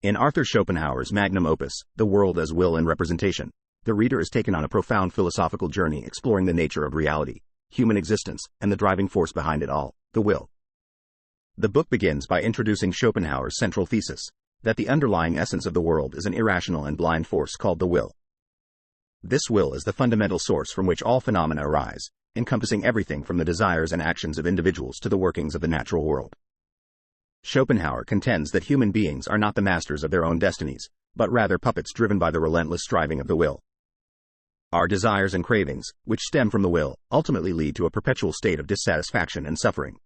In Arthur Schopenhauer's magnum opus, The World as Will and Representation, the reader is taken on a profound philosophical journey exploring the nature of reality, human existence, and the driving force behind it all, the will. The book begins by introducing Schopenhauer's central thesis, that the underlying essence of the world is an irrational and blind force called the will. This will is the fundamental source from which all phenomena arise, encompassing everything from the desires and actions of individuals to the workings of the natural world. Schopenhauer contends that human beings are not the masters of their own destinies, but rather puppets driven by the relentless striving of the will. Our desires and cravings, which stem from the will, ultimately lead to a perpetual state of dissatisfaction and suffering.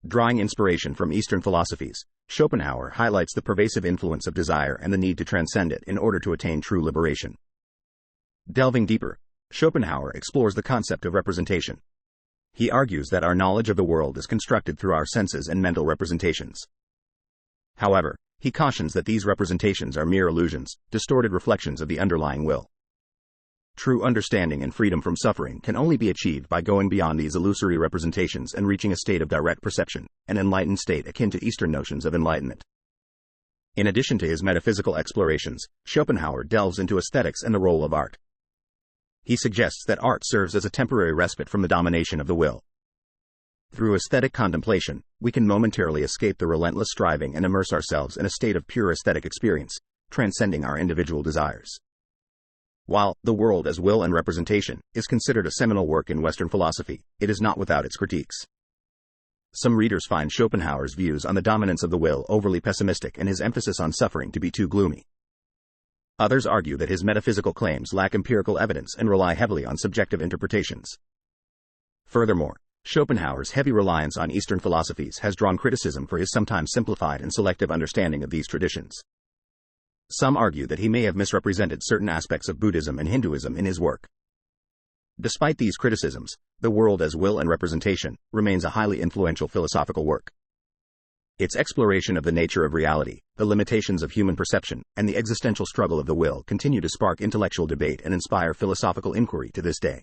Drawing inspiration from Eastern philosophies, Schopenhauer highlights the pervasive influence of desire and the need to transcend it in order to attain true liberation. Delving deeper, Schopenhauer explores the concept of representation. He argues that our knowledge of the world is constructed through our senses and mental representations. However, he cautions that these representations are mere illusions, distorted reflections of the underlying will. True understanding and freedom from suffering can only be achieved by going beyond these illusory representations and reaching a state of direct perception, an enlightened state akin to Eastern notions of enlightenment. In addition to his metaphysical explorations, Schopenhauer delves into aesthetics and the role of art. He suggests that art serves as a temporary respite from the domination of the will. Through aesthetic contemplation, we can momentarily escape the relentless striving and immerse ourselves in a state of pure aesthetic experience, transcending our individual desires. While The World as Will and Representation is considered a seminal work in Western philosophy, it is not without its critiques. Some readers find Schopenhauer's views on the dominance of the will overly pessimistic and his emphasis on suffering to be too gloomy. Others argue that his metaphysical claims lack empirical evidence and rely heavily on subjective interpretations. Furthermore, Schopenhauer's heavy reliance on Eastern philosophies has drawn criticism for his sometimes simplified and selective understanding of these traditions. Some argue that he may have misrepresented certain aspects of Buddhism and Hinduism in his work. Despite these criticisms, The World as Will and Representation remains a highly influential philosophical work. Its exploration of the nature of reality, the limitations of human perception, and the existential struggle of the will continue to spark intellectual debate and inspire philosophical inquiry to this day.